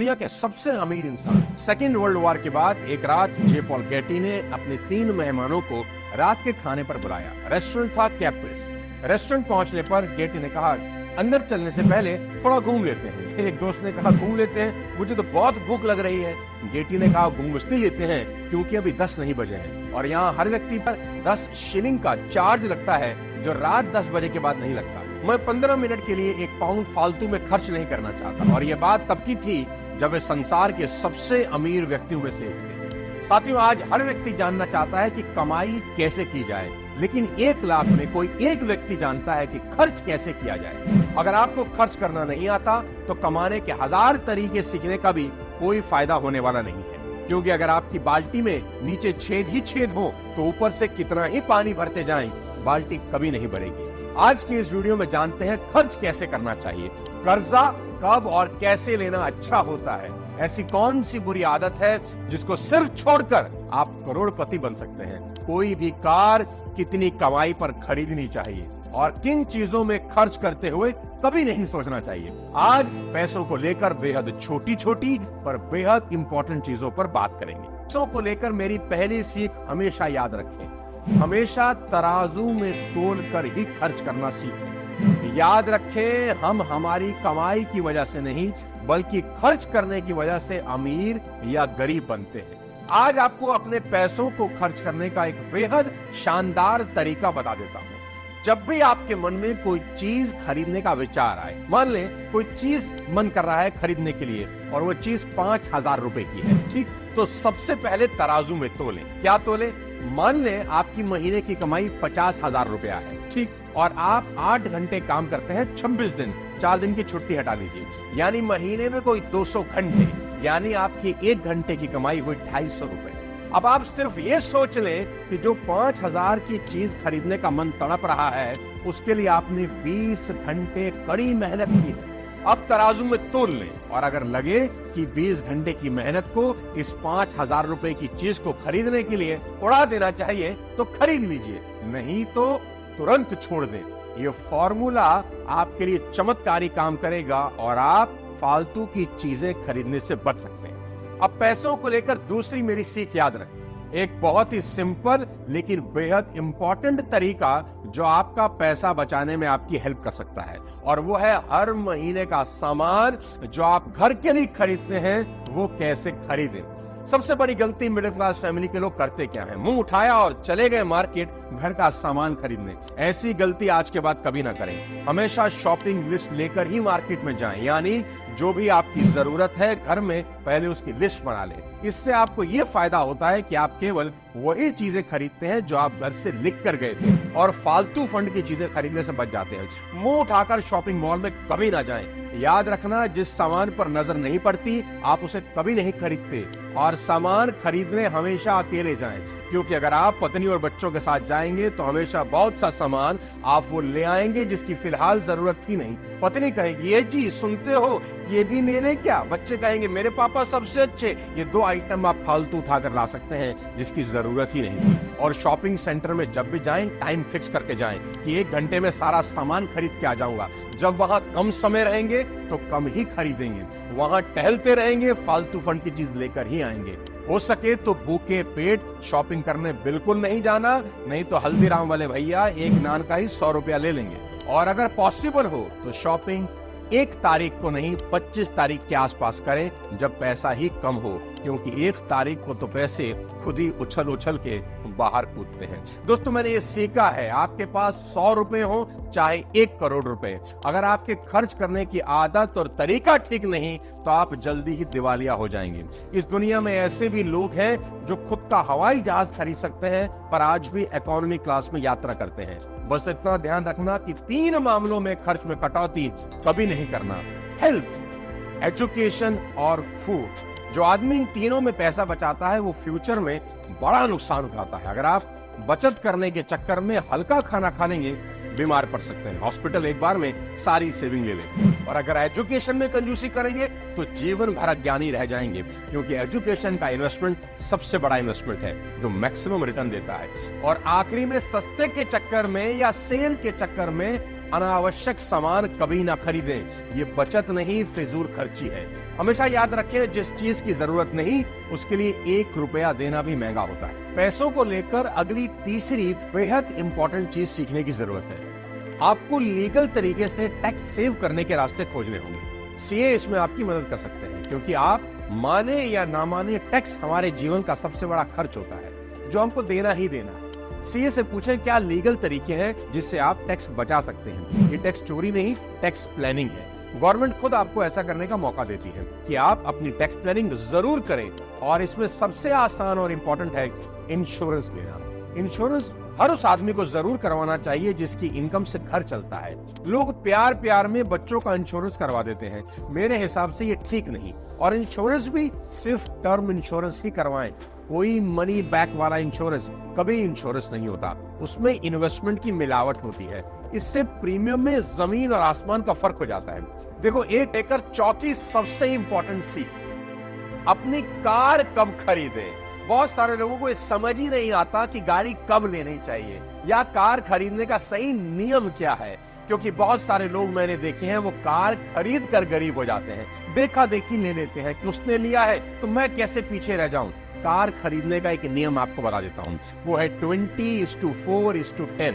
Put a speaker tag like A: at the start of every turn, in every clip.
A: दुनिया के सबसे अमीर इंसान। सेकेंड वर्ल्ड वॉर के बाद एक रात जे पॉल गेटी ने अपने 3 मेहमानों को रात के खाने पर बुलाया। रेस्टोरेंट था कैप्रिस। रेस्टोरेंट पहुंचने पर गेटी ने कहा, अंदर चलने से पहले थोड़ा घूम लेते हैं। एक दोस्त ने कहा, घूम लेते हैं, मुझे तो बहुत भूख लग रही है। गेटी ने कहा, घूम इसलिए लेते हैं क्योंकि अभी 10 नहीं बजे हैं और यहाँ हर व्यक्ति पर 10 शिलिंग का चार्ज लगता है जो रात 10 बजे के बाद नहीं लगता। मैं 15 मिनट के लिए 1 पाउंड फालतू में खर्च नहीं करना चाहता। और ये बात तब की थी जब वे संसार के सबसे अमीर व्यक्तियों में से एक थे। साथियों, आज हर व्यक्ति जानना चाहता है कि कमाई कैसे की जाए, लेकिन 1 लाख में कोई एक व्यक्ति जानता है कि खर्च कैसे किया जाए। अगर आपको खर्च करना नहीं आता तो कमाने के 1000 तरीके सीखने का भी कोई फायदा होने वाला नहीं है, क्योंकि अगर आपकी बाल्टी में नीचे छेद ही छेद हो तो ऊपर से कितना ही पानी भरते जाएं, बाल्टी कभी नहीं भरेगी। आज की इस वीडियो में जानते हैं खर्च कैसे करना चाहिए, कर्जा कब और कैसे लेना अच्छा होता है, ऐसी कौन सी बुरी आदत है जिसको सिर्फ छोड़कर आप करोड़पति बन सकते हैं, कोई भी कार कितनी कमाई पर खरीदनी चाहिए और किन चीजों में खर्च करते हुए कभी नहीं सोचना चाहिए। आज पैसों को लेकर बेहद छोटी छोटी पर बेहद इंपॉर्टेंट चीजों पर बात करेंगे। पैसों को लेकर मेरी पहली सीख हमेशा याद रखें, हमेशा तराजू में तोल कर ही खर्च करना सीखें। याद रखें, हम हमारी कमाई की वजह से नहीं बल्कि खर्च करने की वजह से अमीर या गरीब बनते हैं। आज आपको अपने पैसों को खर्च करने का एक बेहद शानदार तरीका बता देता हूं। जब भी आपके मन में कोई चीज खरीदने का विचार आए, मान लें कोई चीज मन कर रहा है खरीदने के लिए और वो चीज 5000 रुपए की है, ठीक, तो सबसे पहले तराजू में तोलें। क्या तोलें? मान लें आपकी महीने की कमाई 50,000 रुपया है, ठीक, और आप 8 घंटे काम करते हैं 26 दिन, 4 दिन की छुट्टी हटा लीजिए, यानी महीने में कोई 200 घंटे, यानी आपकी 1 घंटे की कमाई हुई 250 रुपए। अब आप सिर्फ ये सोच लें कि जो 5000 की चीज खरीदने का मन तड़प रहा है उसके लिए आपने 20 घंटे कड़ी मेहनत की है। अब तराजू में तोल लें और अगर लगे कि 20 घंटे की मेहनत को इस 5000 रुपए की चीज को खरीदने के लिए उड़ा देना चाहिए तो खरीद लीजिए, नहीं तो तुरंत छोड़ दें। ये फॉर्मूला आपके लिए चमत्कारी काम करेगा और आप फालतू की चीजें खरीदने से बच सकते हैं। अब पैसों को लेकर दूसरी मेरी सीख याद रखें, एक बहुत ही सिंपल लेकिन बेहद इंपॉर्टेंट तरीका जो आपका पैसा बचाने में आपकी हेल्प कर सकता है, और वो है हर महीने का सामान जो आप घर के लिए खरीदते हैं वो कैसे खरीदें। सबसे बड़ी गलती मिडिल क्लास फैमिली के लोग करते क्या है, मुंह उठाया और चले गए मार्केट घर का सामान खरीदने। ऐसी गलती आज के बाद कभी ना करें। हमेशा शॉपिंग लिस्ट लेकर ही मार्केट में जाएं, यानी जो भी आपकी जरूरत है घर में पहले उसकी लिस्ट बना लें। इससे आपको ये फायदा होता है कि आप केवल वही चीजें खरीदते हैं जो आप घर से लिख कर गए थे और फालतू फंड की चीजें खरीदने से बच जाते हैं। मुंह उठाकर शॉपिंग मॉल में कभी ना जाएं। याद रखना, जिस सामान पर नजर नहीं पड़ती आप उसे कभी नहीं खरीदते, और सामान खरीदने हमेशा अकेले जाएं, क्योंकि अगर आप पत्नी और बच्चों के साथ जाएंगे तो हमेशा बहुत सा सामान आप वो ले आएंगे जिसकी फिलहाल जरूरत ही नहीं। पत्नी कहेगी, ये जी सुनते हो ये भी ले लें क्या? बच्चे कहेंगे, मेरे पापा सबसे अच्छे। ये 2 आइटम आप फालतू उठाकर ला सकते हैं जिसकी जरूरत ही नहीं। और शॉपिंग सेंटर में जब भी जाएं टाइम फिक्स करके जाएं कि 1 घंटे में सारा सामान खरीद के आ जाऊंगा। जब वहां कम समय रहेंगे तो कम ही खरीदेंगे, वहां टहलते रहेंगे, फालतू फंड की चीज लेकर ही आएंगे। हो सके तो भूखे पेट शॉपिंग करने बिल्कुल नहीं जाना, नहीं तो हल्दीराम वाले भैया 1 नान का ही 100 रुपया ले लेंगे। और अगर पॉसिबल हो तो शॉपिंग 1 तारीख को नहीं 25 तारीख के आसपास करें जब पैसा ही कम हो, क्योंकि 1 तारीख को तो पैसे खुद ही उछल उछल के बाहर कूदते हैं। दोस्तों, मैंने ये सीखा है, आपके पास 100 रुपए हो चाहे 1 करोड़ रुपए, अगर आपके खर्च करने की आदत और तरीका ठीक नहीं तो आप जल्दी ही दिवालिया हो जाएंगे। इस दुनिया में ऐसे भी लोग हैं जो खुद का हवाई जहाज खरीद सकते हैं पर आज भी इकोनॉमी क्लास में यात्रा करते हैं। बस इतना ध्यान रखना कि 3 मामलों में खर्च में कटौती कभी नहीं करना, हेल्थ, एजुकेशन और फूड। जो आदमी इन तीनों में पैसा बचाता है वो फ्यूचर में बड़ा नुकसान उठाता है। अगर आप बचत करने के चक्कर में हल्का खाना खा लेंगे बीमार पड़ सकते हैं, हॉस्पिटल एक बार में सारी सेविंग ले लें। और अगर एजुकेशन में कंजूसी करेंगे तो जीवन भर अज्ञानी रह जाएंगे, क्योंकि एजुकेशन का इन्वेस्टमेंट सबसे बड़ा इन्वेस्टमेंट है जो मैक्सिमम रिटर्न देता है। और आखिरी में सस्ते के चक्कर में या सेल के चक्कर में अनावश्यक सामान कभी ना खरीदें। ये बचत नहीं, फिजूल खर्ची है। हमेशा याद रखें, जिस चीज की जरूरत नहीं उसके लिए 1 रुपया देना भी महंगा होता है। पैसों को लेकर अगली तीसरी बेहद इंपॉर्टेंट चीज सीखने की जरूरत है। आपको लीगल तरीके से टैक्स सेव करने के रास्ते खोजने होंगे। सीए इसमें आपकी मदद कर सकते हैं, क्योंकि आप माने या ना माने टैक्स हमारे जीवन का सबसे बड़ा खर्च होता है जो हमको देना ही देना है। सीए से पूछें क्या लीगल तरीके हैं जिससे आप टैक्स बचा सकते हैं। ये टैक्स चोरी नहीं, टैक्स प्लानिंग है। गवर्नमेंट खुद आपको ऐसा करने का मौका देती है कि आप अपनी टैक्स प्लानिंग जरूर करें। और इसमें सबसे आसान और इंपॉर्टेंट है इंश्योरेंस लेना। इंश्योरेंस हर उस आदमी को जरूर करवाना चाहिए जिसकी इनकम से घर चलता है। लोग प्यार प्यार में बच्चों का इंश्योरेंस करवा देते हैं। मेरे हिसाब से ये ठीक नहीं। और इंश्योरेंस भी सिर्फ टर्म इंश्योरेंस ही करवाएं। कोई मनी बैक वाला इंश्योरेंस कभी इंश्योरेंस नहीं होता, उसमें इन्वेस्टमेंट की मिलावट होती है। इससे प्रीमियम में जमीन और आसमान का फर्क हो जाता है। देखो, एक लेकर चौथी सबसे इंपॉर्टेंट सीख, अपनी कार कब खरीदें। बहुत सारे लोगों को ये समझ ही नहीं आता कि गाड़ी कब लेनी चाहिए या कार खरीदने का सही नियम क्या है। क्योंकि बहुत सारे लोग मैंने देखे हैं वो कार खरीद कर गरीब हो जाते हैं। देखा देखी ले लेते हैं कि उसने लिया है तो मैं कैसे पीछे रह जाऊं। कार खरीदने का एक नियम आपको बता देता हूं, वो है 20:4:10,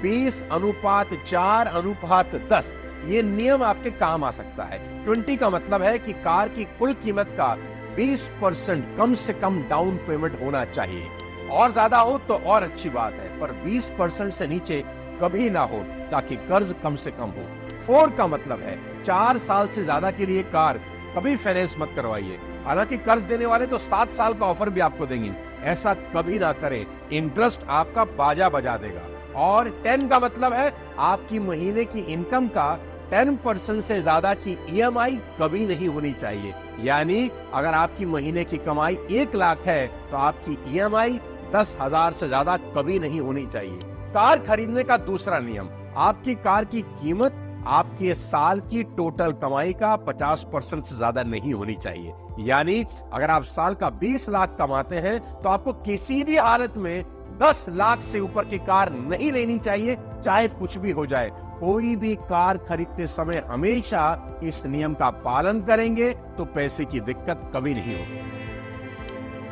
A: 20:4:10। ये नियम आपके काम आ सकता है। 20 का मतलब है कि कार की कुल कीमत का 20% कम से कम डाउन पेमेंट होना चाहिए। और ज्यादा हो तो और अच्छी बात है, पर 20% से नीचे कभी ना हो, ताकि कर्ज कम से कम हो। 4 का मतलब है 4 साल से ज्यादा के लिए कार कभी फाइनेंस मत करवाइए। हालांकि कर्ज देने वाले तो 7 साल का ऑफर भी आपको देंगे, ऐसा कभी ना करें, इंटरेस्ट आपका बाजा बजा देगा। और 10 का मतलब है आपकी महीने की इनकम का 10% से ज्यादा की ईएमआई कभी नहीं होनी चाहिए। यानी अगर आपकी महीने की कमाई 1 लाख है तो आपकी ईएमआई 10,000 से ज्यादा कभी नहीं होनी चाहिए। कार खरीदने का दूसरा नियम, आपकी कार की कीमत आपके साल की टोटल कमाई का 50% से ज्यादा नहीं होनी चाहिए। यानी अगर आप साल का 20 लाख कमाते हैं तो आपको किसी भी हालत में 10 लाख से ऊपर की कार नहीं लेनी चाहिए, चाहे कुछ भी हो जाए। कोई भी कार खरीदते समय हमेशा इस नियम का पालन करेंगे तो पैसे की दिक्कत कभी नहीं होगी।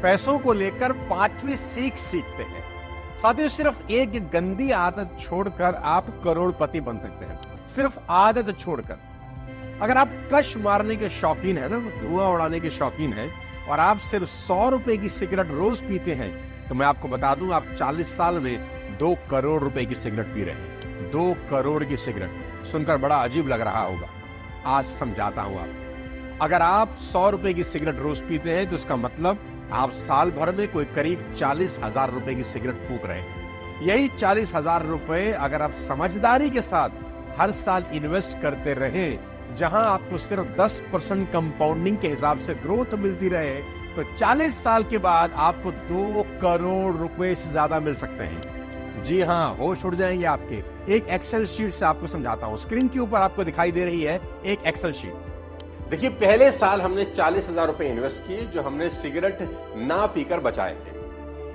A: पैसों को लेकर 5वीं सीख सीखते हैं। साथियों, सिर्फ एक गंदी आदत छोड़कर आप करोड़पति बन सकते हैं। सिर्फ आदत छोड़कर। अगर आप कश मारने के शौकीन है ना, धुआं उड़ाने के शौकीन है, और आप सिर्फ 100 रुपए की सिगरेट रोज पीते हैं, तो मैं आपको बता दूं आप 40 साल में 2 करोड़ रुपए की सिगरेट पी रहे हैं। 2 करोड़ की सिगरेट सुनकर बड़ा अजीब लग रहा होगा, आज समझाता हूं आपको। अगर आप 100 रुपए की सिगरेट रोज पीते हैं तो इसका मतलब आप साल भर में कोई करीब 40,000 रुपए की सिगरेट फूंक रहे हैं। यही 40,000 रुपए अगर आप समझदारी के साथ हर साल इन्वेस्ट करते रहे, जहां आपको सिर्फ 10% कंपाउंडिंग के हिसाब से ग्रोथ मिलती रहे, तो 40 साल के बाद आपको 2 करोड़ रुपए से ज्यादा मिल सकते हैं। जी हाँ, होश उड़ जाएंगे आपके। एक एक्सेल शीट से आपको समझाता हूं। स्क्रीन के ऊपर आपको दिखाई दे रही है एक एक्सेल शीट। देखिए, पहले साल हमने 40,000 रुपए इन्वेस्ट किए जो हमने सिगरेट ना पीकर बचाए थे।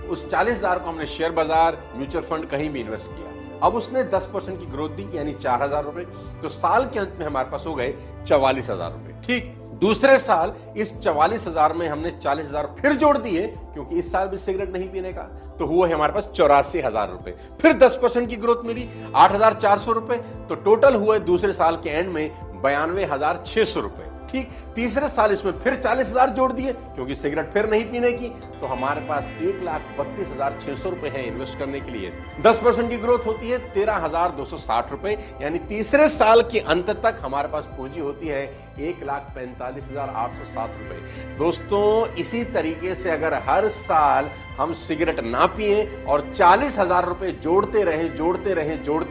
A: उस 40,000 को हमने शेयर बाजार, म्यूचुअल फंड कहीं भी इन्वेस्ट किया। अब उसने 10% की ग्रोथ दी, यानी 4,000 रुपए। तो साल के अंत में हमारे पास हो गए 44,000 रुपए। ठीक, दूसरे साल इस 44,000 में हमने 40,000 फिर जोड़ दिए, क्योंकि इस साल भी सिगरेट नहीं पीने का, तो हुआ हमारे पास 84,000 रुपए। फिर 10% की ग्रोथ मिली, 8,400 रुपए। तो टोटल हुए दूसरे साल के एंड में 92,600 रुपए। ठीक, तीसरे साल इसमें फिर 40,000 जोड़ दिए, क्योंकि सिगरेट फिर नहीं पीने की, तो हमारे पास 1,32,600 रुपए है इन्वेस्ट करने के लिए। 10% की ग्रोथ होती है 13,260 रुपए, यानी तीसरे साल के अंत तक हमारे पास पूंजी होती है 1,45,807 रुपए। दोस्तों, इसी तरीके से अगर हर साल हम सिगरेट ना पिए और 40,000 रुपए जोड़ते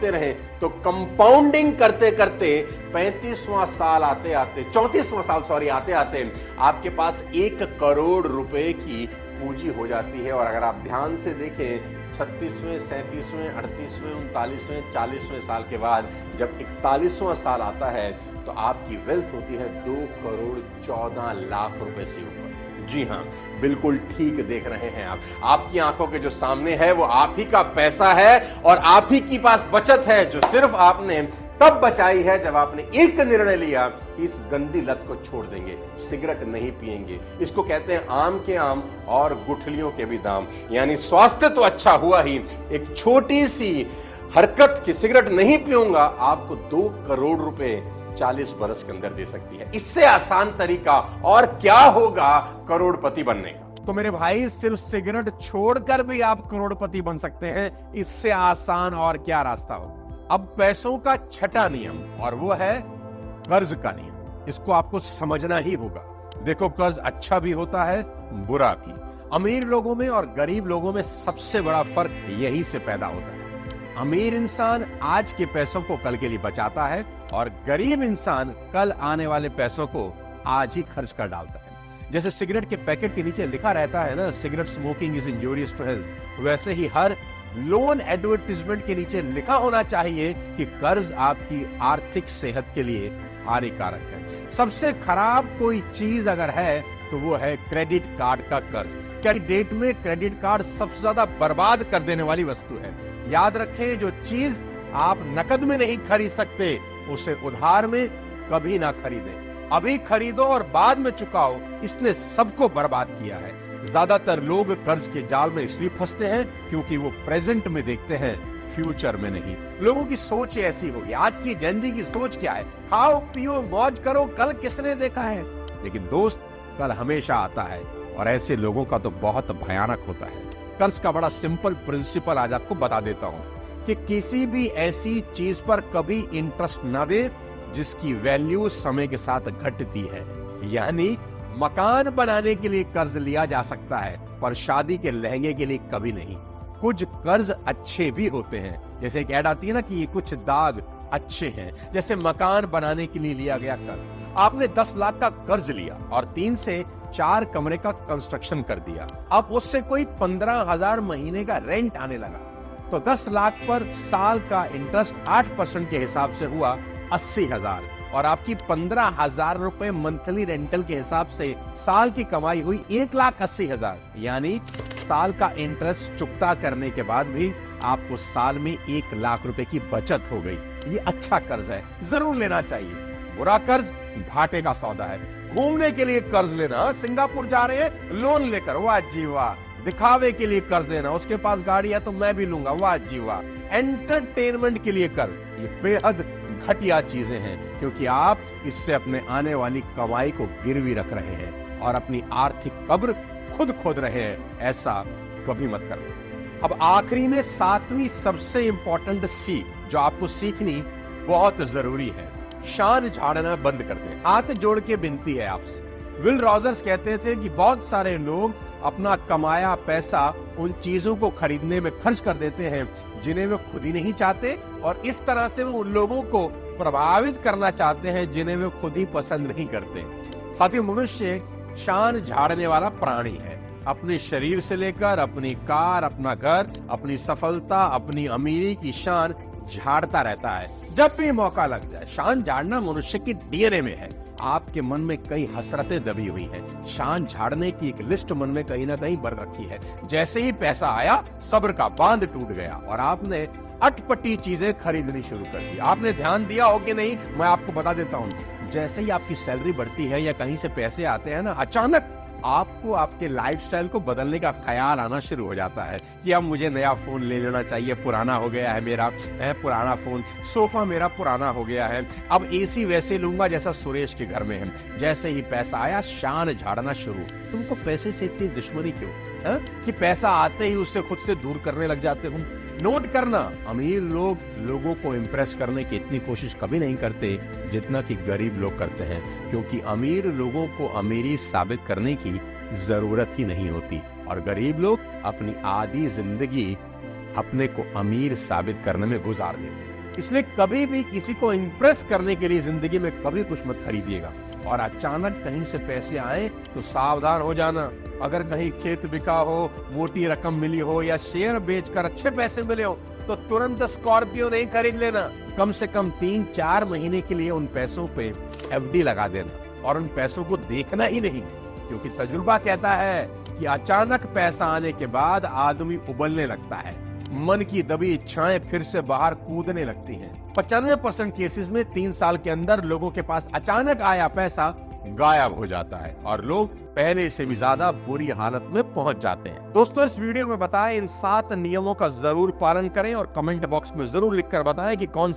A: रहें, तो कंपाउंडिंग करते करते 34वां साल आते आते आपके पास 1 करोड़ रुपए की पूंजी हो जाती है। और अगर आप ध्यान से देखें 36वें, 37वें, 38वें, 39वें, 40वें साल के बाद जब 41वां साल आता है तो आपकी वेल्थ होती है 2 करोड़ 14 लाख रुपए से ऊपर। जी हाँ, बिल्कुल ठीक देख रहे हैं आप। आपकी आंखों के जो सामने है वो आप ही का पैसा है और आप ही के पास बचत है जो सिर्फ आपने तब बचाई है जब आपने एक निर्णय लिया कि इस गंदी लत को छोड़ देंगे, सिगरेट नहीं पिएंगे। इसको कहते हैं आम के आम और गुठलियों के भी दाम। यानी स्वास्थ्य तो अच्छा हुआ ही, एक छोटी सी हरकत की सिगरेट नहीं पीऊंगा आपको 2 करोड़ रुपए 40 बरस के अंदर दे सकती है। इससे आसान तरीका और क्या होगा करोड़पति बनने का। तो मेरे भाई, सिर्फ सिगरेट छोड़कर भी आप करोड़पति बन सकते हैं। इससे आसान और क्या रास्ता हो। अब पैसों का छठा नियम, और वो है कर्ज का नियम। इसको आपको समझना ही होगा। देखो, कर्ज अच्छा भी होता है, बुरा भी। अमीर लोगों में और गरीब लोगों में सबसे बड़ा फर्क यही से पैदा होता है। अमीर इंसान आज के पैसों को कल के लिए बचाता है और गरीब इंसान कल आने वाले पैसों को आज ही खर्च कर डालता है। जैसे सिगरेट के पैकेट के नीचे लिखा रहता है ना, cigarette smoking is injurious to health, वैसे ही हर लोन एडवर्टीजमेंट के नीचे लिखा होना चाहिए कि कर्ज आपकी आर्थिक सेहत के लिए हानिकारक है। सबसे खराब कोई चीज अगर है तो वो है क्रेडिट कार्ड का कर्ज। डेट में क्रेडिट कार्ड सबसे ज्यादा बर्बाद कर देने वाली वस्तु है। याद रखें, जो चीज आप नकद में नहीं खरीद सकते उसे उधार में कभी ना खरीदें। अभी खरीदो और बाद में चुकाओ, इसने सबको बर्बाद किया है। ज्यादातर लोग कर्ज के जाल में इसलिए फंसते हैं क्योंकि वो प्रेजेंट में देखते हैं, फ्यूचर में नहीं। लोगों की सोच ऐसी होगी। आज की जनजी की सोच क्या है? खाओ पियो मौज करो, कल किसने देखा है। लेकिन दोस्त, कल हमेशा आता है और ऐसे लोगों का तो बहुत भयानक होता है। कर्ज का बड़ा सिंपल प्रिंसिपल आज आपको बता देता हूं कि किसी भी ऐसी चीज पर कभी इंटरेस्ट ना दे जिसकी वैल्यू समय के साथ घटती है। यानी मकान बनाने के लिए कर्ज लिया जा सकता है पर शादी के लहंगे के लिए कभी नहीं। कुछ कर्ज अच्छे भी होते हैं, जैसे एक ऐड आती है ना कि ये कुछ दाग अच्छे हैं। जैसे मकान बनाने के लिए लिया गया कर्ज, आपने 10 लाख का कर्ज लिया और 3 से 4 कमरे का कंस्ट्रक्शन कर दिया। अब उससे कोई 15,000 महीने का रेंट आने लगा तो 10 लाख पर साल का इंटरेस्ट 8% के हिसाब से हुआ 80,000 और आपकी 15,000 रुपए मंथली रेंटल के हिसाब से साल की कमाई हुई 1,80,000। यानी साल का इंटरेस्ट चुकता करने के बाद भी आपको साल में 1 लाख रुपए की बचत हो गई। ये अच्छा कर्ज है, जरूर लेना चाहिए। बुरा कर्ज घाटे का सौदा है। घूमने के लिए कर्ज लेना, सिंगापुर जा रहे हैं लोन लेकर, वाह जी वाह। दिखावे के लिए कर्ज लेना, उसके पास गाड़ी है तो मैं भी लूंगा, वाह जी वाह। एंटरटेनमेंट के लिए कर्ज, ये बेहद घटिया चीजें हैं क्योंकि आप इससे अपने आने वाली कमाई को गिरवी रख रहे हैं और अपनी आर्थिक कब्र खुद खोद रहे हैं। ऐसा कभी मत करो। अब आखिरी में 7वीं सबसे इंपॉर्टेंट सीख जो आपको सीखनी बहुत जरूरी है, शान झाड़ना बंद कर दें। हाथ जोड़ के विनती है आपसे। विल रॉजर्स कहते थे कि बहुत सारे लोग अपना कमाया पैसा उन चीजों को खरीदने में खर्च कर देते हैं जिन्हें वे खुद ही नहीं चाहते और इस तरह से वो उन लोगों को प्रभावित करना चाहते हैं जिन्हें वे खुद ही पसंद नहीं करते। साथियों, मनुष्य शान झाड़ने वाला प्राणी है। अपने शरीर से लेकर अपनी कार, अपना घर, अपनी सफलता, अपनी अमीरी की शान झाड़ता रहता है जब भी मौका लग जाए। शान झाड़ना मनुष्य की डीएनए में है। आपके मन में कई हसरतें दबी हुई हैं। शान झाड़ने की एक लिस्ट मन में कहीं ना कहीं भर रखी है। जैसे ही पैसा आया, सब्र का बांध टूट गया और आपने अटपटी चीजें खरीदनी शुरू कर दी। आपने ध्यान दिया हो कि नहीं, मैं आपको बता देता हूँ। जैसे ही आपकी सैलरी बढ़ती है या कहीं से पैसे आते हैं ना, अचानक आपको आपके लाइफस्टाइल को बदलने का ख्याल आना शुरू हो जाता है कि अब मुझे नया फोन ले लेना चाहिए, पुराना हो गया है मेरा पुराना फोन, सोफा मेरा पुराना हो गया है, अब एसी वैसे लूंगा जैसा सुरेश के घर में है। जैसे ही पैसा आया, शान झाड़ना शुरू। तुमको पैसे से इतनी दुश्मनी क्यों कि पैसा आते ही उससे खुद से दूर करने लग जाते हो। नोट करना, अमीर लोग लोगों को इंप्रेस करने की इतनी कोशिश कभी नहीं करते जितना कि गरीब लोग करते हैं, क्योंकि अमीर लोगों को अमीरी साबित करने की जरूरत ही नहीं होती और गरीब लोग अपनी आधी जिंदगी अपने को अमीर साबित करने में गुजार देते हैं। इसलिए कभी भी किसी को इंप्रेस करने के लिए जिंदगी में कभी कुछ मत खरीदिएगा और अचानक कहीं से पैसे आए तो सावधान हो जाना। अगर कहीं खेत बिका हो, मोटी रकम मिली हो या शेयर बेचकर अच्छे पैसे मिले हो तो तुरंत स्कॉर्पियो नहीं खरीद लेना। कम से कम 3-4 महीने के लिए उन पैसों पे एफडी लगा देना और उन पैसों को देखना ही नहीं, क्योंकि तजुर्बा कहता है कि अचानक पैसा आने के बाद आदमी उबलने लगता है, मन की दबी इच्छाएं फिर से बाहर कूदने लगती हैं। 95% केसेस में 3 साल के अंदर लोगों के पास अचानक आया पैसा गायब हो जाता है और लोग पहले से भी ज्यादा बुरी हालत में पहुंच जाते हैं। दोस्तों, इस वीडियो में बताएं इन 7 नियमों का जरूर पालन करें और कमेंट बॉक्स में जरूर लिखकर बताएं कि कौन